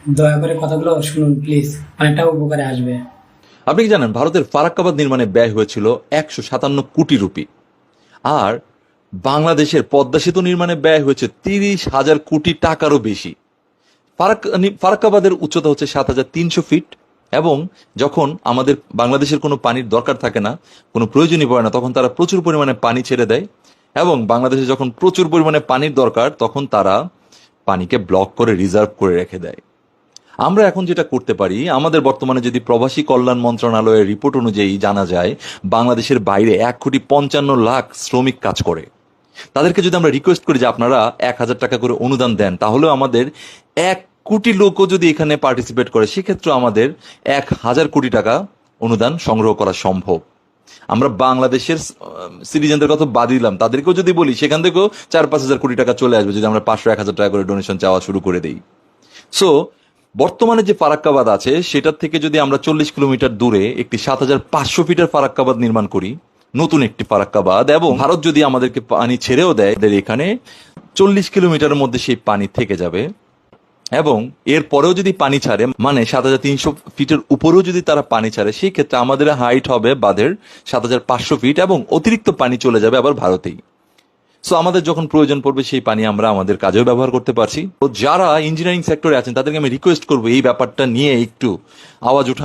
দয়া করে কথাগুলো শুনুন প্লিজ, অনেকটা উপকারে আসবে। আপনি কি জানেন ভারতের ফারাক্কাবাদ নির্মাণে ব্যয় হয়েছিল 157 কোটি রুপি, আর বাংলাদেশের পদ্মা সেতু নির্মাণে ব্যয় হয়েছে 30,000 কোটি টাকারও বেশি। ফারাক্কাবাদের উচ্চতা হচ্ছে 7,300 ফিট, এবং যখন আমাদের বাংলাদেশের কোনো পানির দরকার থাকে না, কোনো প্রয়োজনই পড়ে না, তখন তারা প্রচুর পরিমাণে পানি ছেড়ে দেয়। এবং বাংলাদেশে যখন প্রচুর পরিমাণে পানির দরকার, তখন তারা পানিকে ব্লক করে রিজার্ভ করে রেখে দেয়। আমরা এখন যেটা করতে পারি, আমাদের বর্তমানে যদি প্রবাসী কল্যাণ মন্ত্রণালয়ের রিপোর্ট অনুযায়ী জানা যায়, বাংলাদেশের বাইরে 1,55,00,000 শ্রমিক কাজ করে। তাদেরকে যদি আমরা রিকোয়েস্ট করি যে আপনারা 1,000 টাকা করে অনুদান দেন, তাহলেও আমাদের 1 কোটি লোকও যদি এখানে পার্টিসিপেট করে, সেক্ষেত্রে আমাদের 1,000 কোটি টাকা অনুদান সংগ্রহ করা সম্ভব। আমরা বাংলাদেশের সিটিজেনদের কথা বাদ দিলাম, তাদেরকেও যদি বলি, সেখান থেকেও 4-5 হাজার কোটি টাকা চলে আসবে যদি আমরা 500-1,000 টাকা করে ডোনেশন চাওয়া শুরু করে দিই। সো বর্তমানে যে ফারাক্কাবাদ আছে, সেটার থেকে যদি আমরা 40 কিলোমিটার দূরে একটি 7,500 ফিটের ফারাক্কাবাদ নির্মাণ করি, নতুন একটি ফারাক্কাবাদ, এবং ভারত যদি আমাদেরকে পানি ছেড়েও দেয়, এদের এখানে 40 কিলোমিটারের মধ্যে সেই পানি থেকে যাবে। এবং এর পরেও যদি পানি ছাড়ে, মানে 7,300 ফিটের উপরেও যদি তারা পানি ছাড়ে, সেই ক্ষেত্রে আমাদের হাইট হবে বাঁধের 7,500 ফিট, এবং অতিরিক্ত পানি চলে যাবে আবার ভারতেই। সো আমাদের যখন প্রয়োজন পড়বে, সেই পানি আমরা আমাদের কাজেও ব্যবহার করতে পারছি। তো যারা ইঞ্জিনিয়ারিং সেক্টরে আছেন, তাদেরকে আমি রিকোয়েস্ট করবো এই ব্যাপারটা নিয়ে একটু আওয়াজ উঠান।